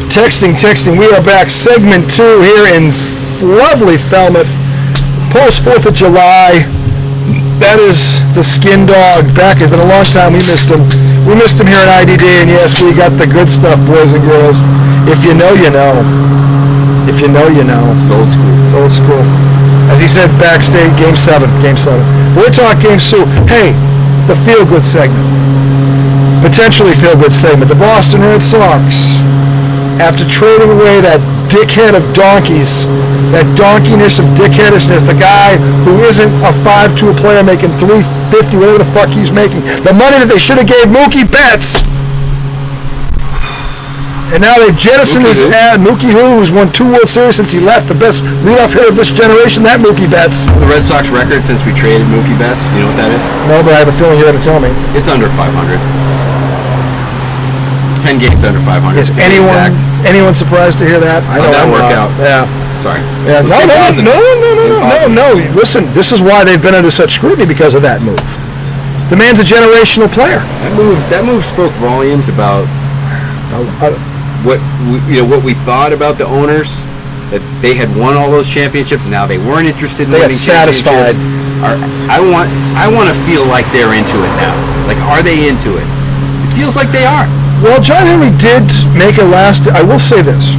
Texting. We are back. Segment 2 here in lovely Falmouth. Post 4th of July. That is the Skin Dog back. It's been a long time. We missed him. We missed him here at IDD. And yes, we got the good stuff, boys and girls. If you know, you know. If you know, you know. It's old school. It's old school. As he said backstage, Game 7. We're talking Game 2. Hey, the feel-good segment. Potentially feel-good segment. The Boston Red Sox, after trading away that dickhead of donkeys, that donkeyness of dickheadishness, the guy who isn't a 5'2" player making $350, whatever the fuck he's making, the money that they should have gave Mookie Betts. And now they've jettisoned his Mookie who's won 2 World Series since he left, the best leadoff hitter of this generation, that Mookie Betts. The Red Sox record since we traded Mookie Betts, you know what that is? No, but I have a feeling you're going to tell me. It's under 500. 10 games under 500. Is anyone surprised to hear that? I know that work out. Yeah. Sorry. Yeah. No. Listen, this is why they've been under such scrutiny, because of that move. The man's a generational player. That move spoke volumes about what we thought about the owners, that they had won all those championships. Now they weren't interested in winning championships. They got satisfied. I want to feel like they're into it now. Like, are they into it? It feels like they are. Well, John Henry did make a last. I will say this: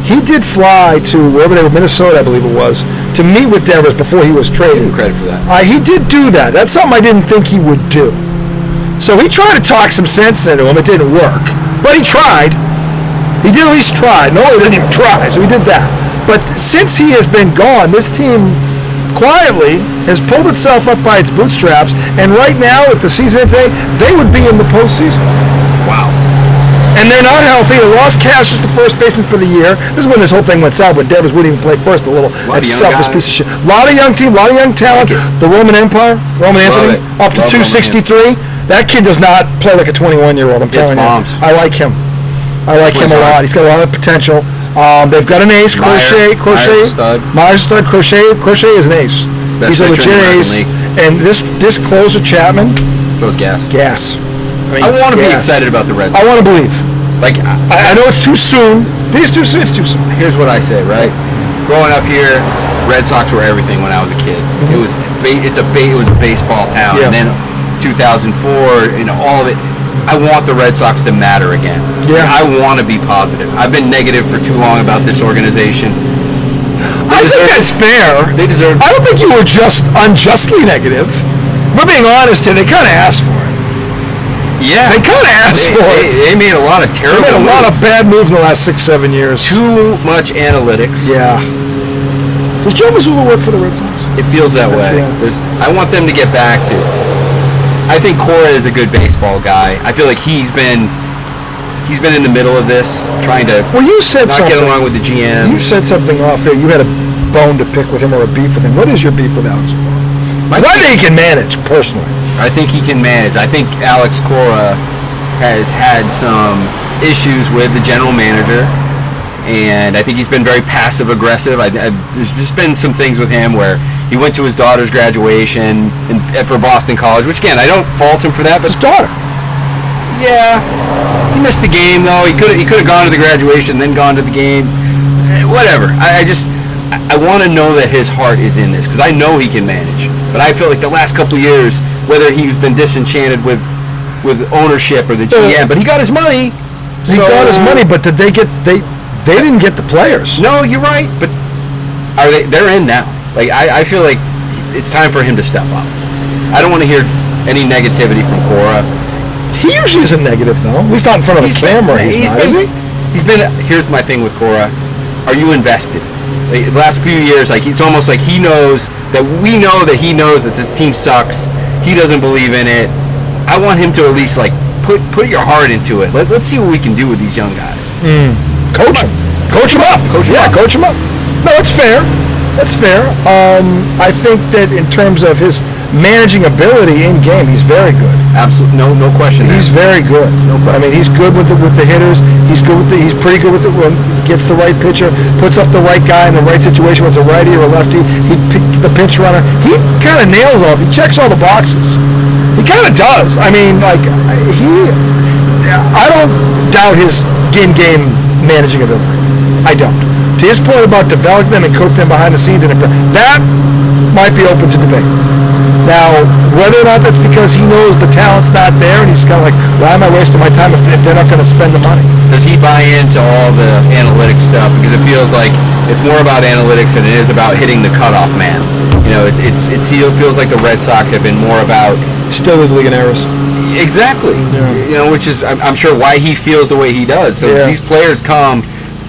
he did fly to wherever they were, Minnesota, I believe it was, to meet with Devers before he was traded. Give him credit for that. He did do that. That's something I didn't think he would do. So he tried to talk some sense into him. It didn't work, but he tried. He did at least try. No, he didn't even try. So he did that. But since he has been gone, this team quietly has pulled itself up by its bootstraps. And right now, if the season ends today, they would be in the postseason. Wow. And they're not healthy. They lost Cassius, the first baseman for the year. This is when this whole thing went south, when Devers wouldn't even play first. That selfish piece of shit. A lot of young team, a lot of young talent. The Roman Empire, Roman Anthony, up to 263. That kid does not play like a 21-year-old. I'm telling you. I like him. I like him a lot. He's got a lot of potential. They've got an ace, Crochet. Myers stud. Crochet is an ace. He's a legit ace. And this closer, Chapman, throws gas. I want to be excited about the Red Sox. I want to believe. Like, I know it's too soon. It's too soon. Here's what I say, right? Growing up here, Red Sox were everything when I was a kid. Mm-hmm. It was a baseball town. Yeah. And then 2004, all of it. I want the Red Sox to matter again. Yeah. I want to be positive. I've been negative for too long about this organization. I think that's fair. They deserve. I don't think you were just unjustly negative. If we're being honest here, they kind of asked for it. Yeah. They kind of asked for it. They made a lot of terrible moves. They made a lot of bad moves in the last 6-7 years. Too much analytics. Yeah. Does Joe Mazzulla work for the Red Sox? It feels that way. I want them to get back to. I think Cora is a good baseball guy. I feel like he's been in the middle of this, trying to not get along with the GM. You said something off here. You had a bone to pick with him or a beef with him. What is your beef with Alex Cora? I think he can manage, personally. I think he can manage. I think Alex Cora has had some issues with the general manager, and I think he's been very passive-aggressive. There's just been some things with him where he went to his daughter's graduation for Boston College, which, again, I don't fault him for that. But it's his daughter. Yeah. He missed the game, though. He could have gone to the graduation, then gone to the game. Whatever. I want to know that his heart is in this, because I know he can manage. But I feel like the last couple of years, whether he's been disenchanted with ownership or the GM, but he got his money. He got his money, but did they get? They didn't get the players. No, you're right. But they're in now. Like I feel like it's time for him to step up. I don't want to hear any negativity from Cora. He usually isn't negative, though. At least not in front of the camera. He's been. Here's my thing with Cora. Are you invested? Like, the last few years, like, it's almost like he knows that we know that he knows that this team sucks. He doesn't believe in it. I want him to at least like put your heart into it. Let's see what we can do with these young guys. Coach him up. Coach him up. No, it's fair. That's fair. I think that in terms of his managing ability in game, he's very good. Absolutely, no question. He's very good. I mean, he's good with the hitters. He's pretty good with when he gets the right pitcher, puts up the right guy in the right situation with a righty or a lefty. The pinch runner. He kind of nails all. He checks all the boxes. He kind of does. I mean, like I don't doubt his in-game managing ability. I don't. To his point about developing them and coaching them behind the scenes, that might be open to debate. Now, whether or not that's because he knows the talent's not there and he's kind of like, why am I wasting my time if they're not going to spend the money? Does he buy into all the analytics stuff? Because it feels like it's more about analytics than it is about hitting the cutoff man. You know, it feels like the Red Sox have been more about still with league in errors. Exactly. Yeah. You know, which is I'm sure why he feels the way he does. So these players come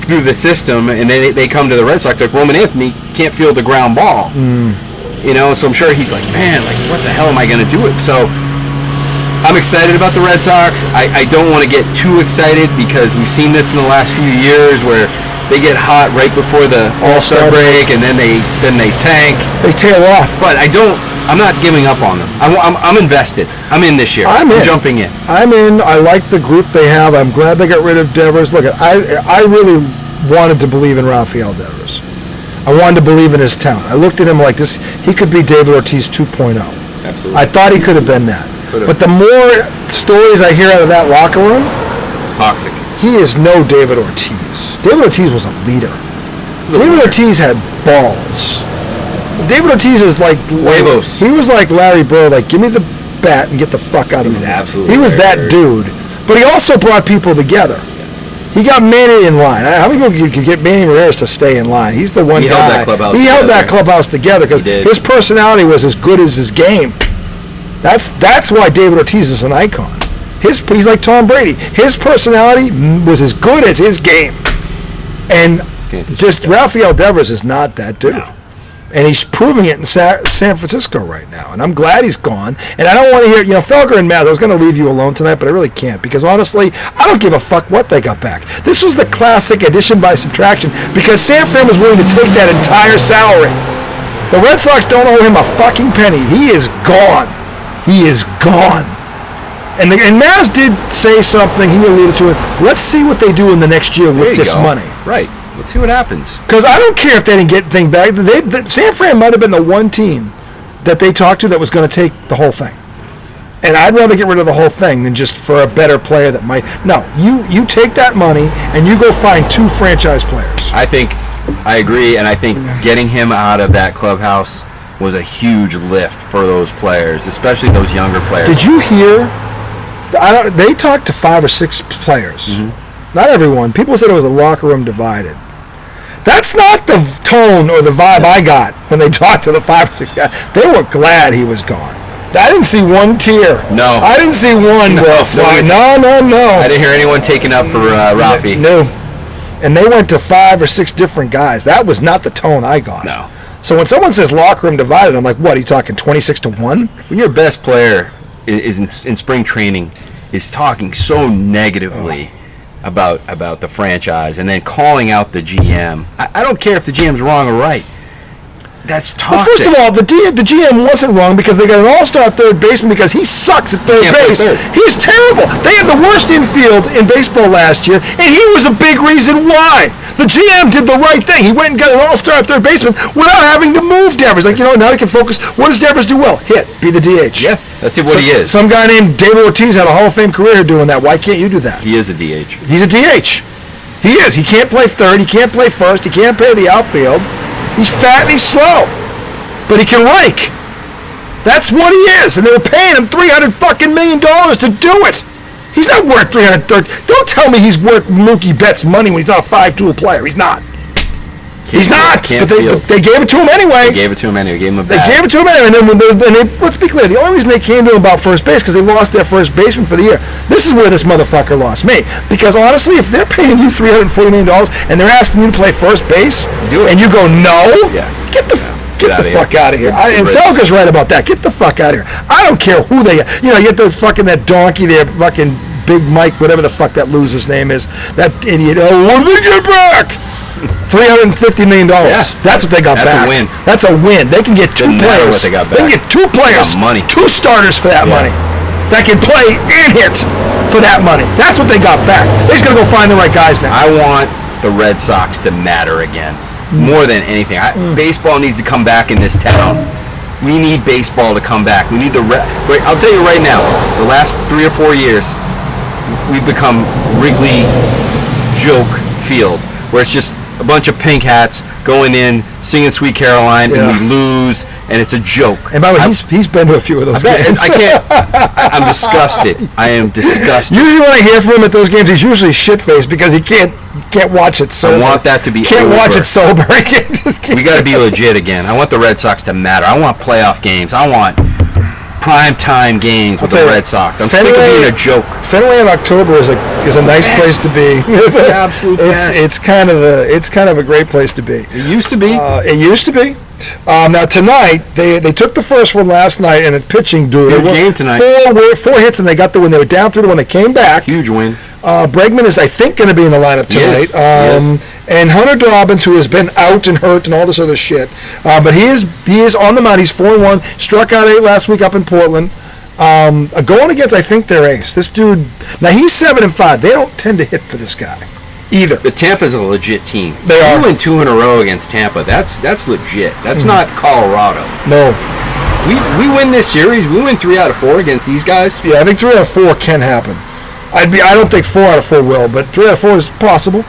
through the system and they come to the Red Sox like Roman Anthony can't field the ground ball. You know, so I'm sure he's like, man, like what the hell am I going to do it? So I'm excited about the Red Sox. I don't want to get too excited because we've seen this in the last few years where they get hot right before the All-Star break and then they tank. They tail off. But I'm not giving up on them. I'm invested. I'm in this year. I'm jumping in. I'm in. I like the group they have. I'm glad they got rid of Devers. Look, I really wanted to believe in Rafael Devers. I wanted to believe in his talent. I looked at him like this. He could be David Ortiz 2.0. Absolutely. I thought he could have been that. But the more stories I hear out of that locker room, toxic. He is no David Ortiz. David Ortiz was a leader. David Ortiz had balls. David Ortiz is like huevos. He was like Larry Bird. Like, give me the bat and get the fuck out of the way. He was that dude. But he also brought people together. He got Manny in line. How many people could get Manny Ramirez to stay in line? He's the one guy. He held that clubhouse together because his personality was as good as his game. That's why David Ortiz is an icon. He's like Tom Brady. His personality was as good as his game. And just Rafael Devers is not that dude. No. And he's proving it in San Francisco right now. And I'm glad he's gone. And I don't want to hear, Felger and Matt, I was going to leave you alone tonight, but I really can't. Because honestly, I don't give a fuck what they got back. This was the classic addition by subtraction because San Fran was willing to take that entire salary. The Red Sox don't owe him a fucking penny. He is gone. He is gone. And Maz did say something, he alluded to it. Let's see what they do in the next year with this money. Right. Let's see what happens. Because I don't care if they didn't get anything back. San Fran might have been the one team that they talked to that was going to take the whole thing. And I'd rather get rid of the whole thing than just for a better player that might. No, you take that money and you go find 2 franchise players. I agree, and I think getting him out of that clubhouse was a huge lift for those players, especially those younger players. Did you hear? They talked to 5 or 6 players. Mm-hmm. Not everyone. People said it was a locker room divided. That's not the tone or the vibe I got when they talked to the 5 or 6 guys. They were glad he was gone. I didn't see one tear. No. I didn't see one. No. I didn't hear anyone taking up for Rafi. No. And they went to 5 or 6 different guys. That was not the tone I got. No. So when someone says locker room divided, I'm like, what, are you talking 26-1? When your best player is in spring training is talking so negatively about the franchise and then calling out the GM. I don't care if the GM's wrong or right. That's toxic. Well, first of all, the GM wasn't wrong because they got an all-star third baseman because he sucks at third base. He's terrible. They had the worst infield in baseball last year, and he was a big reason why. The GM did the right thing. He went and got an all-star third baseman without having to move Devers. Like, now he can focus. What does Devers do well? Hit. Be the DH. Yeah, that's what he is. Some guy named David Ortiz had a Hall of Fame career doing that. Why can't you do that? He is a DH. He's a DH. He is. He can't play third. He can't play first. He can't play the outfield. He's fat and he's slow. But he can rake. That's what he is. And they were paying him $300 million to do it. He's not worth $330. Don't tell me he's worth Mookie Betts' money when he's not a 5-tool player. He's not. He's not. But they gave it to him anyway. They gave it to him anyway. Gave him a bat. They gave it to him anyway. And then let's be clear. The only reason they came to him about first base because they lost their first baseman for the year. This is where this motherfucker lost me. Because honestly, if they're paying you $340 million and they're asking you to play first base, and you go no, get the fuck out of here. And Felger's right about that. Get the fuck out of here. I don't care who they. You get the fucking that donkey there, fucking Big Mike, whatever the fuck that loser's name is. That idiot. Oh, what did they get back? $350 million. Yeah, that's what they got back. That's a win. That's a win. They can get 2 players. What they got back. They can get 2 players. Money. 2 starters for that money. That can play and hit for that money. That's what they got back. They just gotta go find the right guys now. I want the Red Sox to matter again. More than anything. Baseball needs to come back in this town. We need baseball to come back. We need I'll tell you right now, the last 3 or 4 years, we've become Wrigley joke field, where it's just a bunch of pink hats going in, singing Sweet Caroline, and we lose, and it's a joke. And by the way, he's been to a few of those games. I can't. I'm disgusted. I am disgusted. Usually when I hear from him at those games, he's usually shit-faced because he can't watch it sober. I want that to be Can't over. watch it sober. We got to be legit again. I want the Red Sox to matter. I want playoff games. I want prime time games with the Red Sox. I'm sick of being a joke. Fenway in October is a nice place to be. It's the absolute best. It's kind of a great place to be. It used to be. It used to be. Now tonight they took the first one last night in a pitching duel. Good game tonight. Four hits and they got the win. They were down 3-1. They came back. Huge win. Bregman is, I think, going to be in the lineup tonight. And Hunter Dobbins, who has been out and hurt and all this other shit, but he is on the mound. He's 4-1. Struck out 8 last week up in Portland. Going against, I think, their ace. This dude. Now he's 7-5. They don't tend to hit for this guy either. But Tampa's a legit team. They are. You win 2 in a row against Tampa. That's legit. That's not Colorado. No. We win this series. We win 3 out of 4 against these guys. Yeah, I think 3 out of 4 can happen. I don't think 4 out of 4 will, but 3 out of 4 is possible.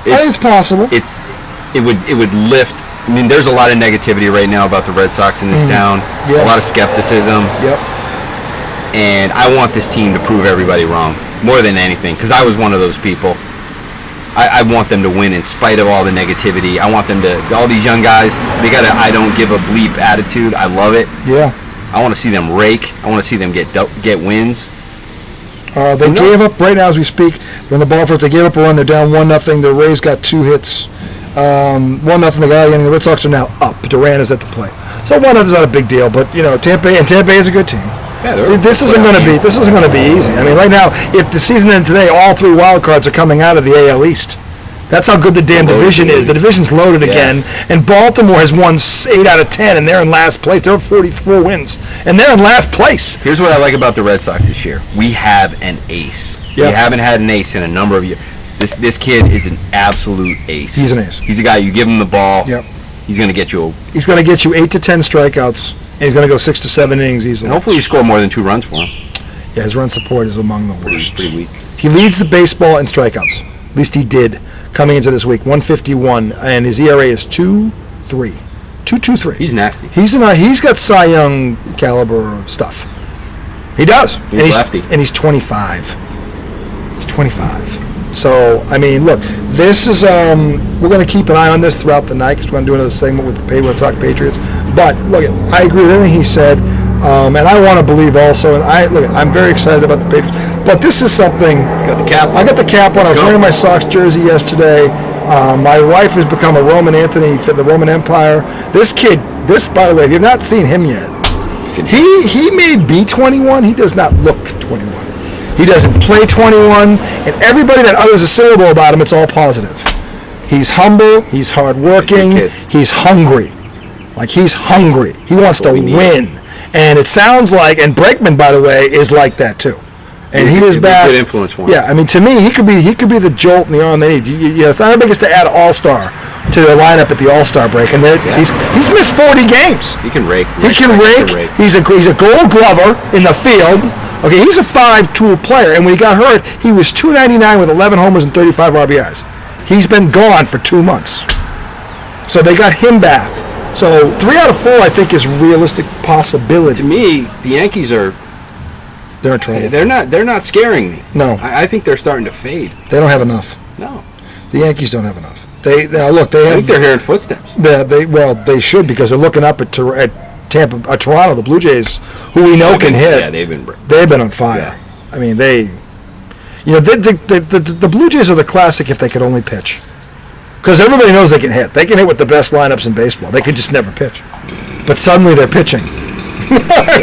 I think it's possible. It would lift. I mean, there's a lot of negativity right now about the Red Sox in this town. Yep. A lot of skepticism. Yep. And I want this team to prove everybody wrong more than anything, because I was one of those people. I want them to win in spite of all the negativity. I want them to. All these young guys, they got a I don't give a bleep attitude. I love it. Yeah. I want to see them rake. I want to see them get wins. They gave up right now as we speak. They're in the ball first. They gave up a run. They're down 1-0. The Rays got 2 hits. 1-0. They got out of the inning. The Red Sox are now up. Durant is at the plate. So 1-0 is not a big deal, but Tampa is a good team. Yeah, this isn't going to be easy. I mean, right now, if the season ends today, all 3 wild cards are coming out of the AL East. That's how good the damn division is. The division's loaded again, and Baltimore has won 8 out of 10, and they're in last place. They're at 44 wins, and they're in last place. Here's what I like about the Red Sox this year. We have an ace. Yep. We haven't had an ace in a number of years. This kid is an absolute ace. He's an ace. He's a guy, you give him the ball, Yep. he's going to get you He's going to get you 8 to 10 strikeouts, and he's going to go 6 to 7 innings easily. and hopefully you score more than 2 runs for him. Yeah, his run support is among the worst. Pretty weak. He leads the baseball in strikeouts. At least he did coming into this week. 151, and his ERA is 2.3. 2.23. He's nasty. He's got Cy Young caliber stuff. He does. He's lefty. And he's 25. He's 25. So, I mean, look, this is, we're going to keep an eye on this throughout the night because we're going to do another segment with the We're going to talk Patriots. But, look, I agree with everything he said. And I want to believe also, and I'm very excited about the Patriots. But this is something. Got the cap on. I got the cap on. I was wearing my Sox jersey yesterday. My wife has become a Roman Anthony for the Roman Empire. This kid, by the way, if you've not seen him yet, he may be 21. He does not look 21. He doesn't play 21. And everybody that utters a syllable about him, it's all positive. He's humble. He's hardworking. He's hungry. Like, he's hungry. He wants to win. And it sounds like, and Bregman, by the way, is like that too. And he is back. Good influence for him. Yeah, I mean, to me, he could be the jolt in the arm they need. Everybody gets to add All-Star to their lineup at the All-Star break, and he's missed 40 games. He can rake. He can rake. He's a Gold Glover in the field. Okay, he's a 5-tool player, and when he got hurt, he was .299 with 11 homers and 35 RBIs. He's been gone for 2 months, so they got him back. So 3 out of 4, I think, is realistic possibility. To me, the Yankees are. They're in trouble. They're not scaring me. No. I think they're starting to fade. They don't have enough. No. The Yankees don't have enough. I think they're hearing footsteps. They should, because they're looking up at Tampa, Toronto, the Blue Jays, who we know can hit. Yeah, they've been on fire. Yeah. I mean, the Blue Jays are the classic if they could only pitch. Because everybody knows they can hit. They can hit with the best lineups in baseball. They could just never pitch. But suddenly they're pitching.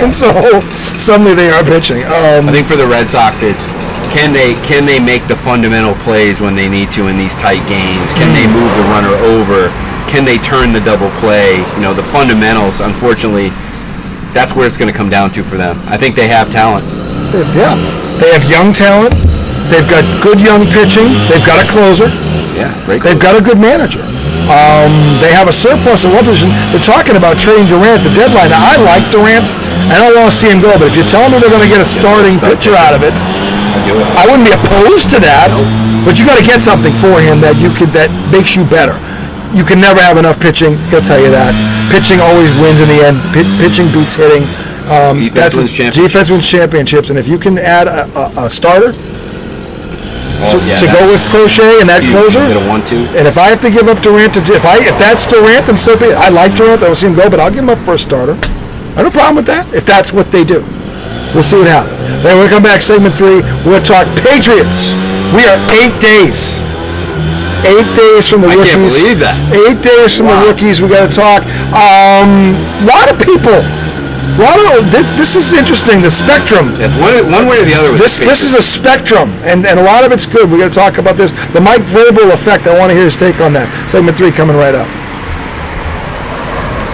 And so suddenly they are pitching. I think for the Red Sox, it's can they make the fundamental plays when they need to in these tight games? Can they move the runner over? Can they turn the double play? The fundamentals, unfortunately, that's where it's going to come down to for them. I think they have talent. They have young talent. They've got good young pitching. They've got a closer. Yeah, great. They've got a good manager. They have a surplus in one position. They're talking about trading Durant at the deadline. Now, I like Durant. I don't want to see him go, but if you're telling me they're going to get a starting pitcher out of it, do it. I wouldn't be opposed to that, but you got to get something for him that makes you better. You can never have enough pitching. He'll tell you that. Pitching always wins in the end. Pitching beats hitting. Defense wins championships, and if you can add a starter to go with Crochet and that closer, and if I have to give up Durant, if that's Durant, then so be it. I like Durant. I will see him go, but I'll give him up for a starter. I have no problem with that if that's what they do. We'll see what happens. Then when we come back, segment 3, we're going to talk Patriots. We are 8 days. 8 days from the rookies. I can't believe that. 8 days from the rookies. We got to talk. A lot of people. This is interesting. The spectrum. It's one way or the other. This is a spectrum, and a lot of it's good. We got to talk about this. The Mike Vrabel effect. I want to hear his take on that. Segment 3 coming right up.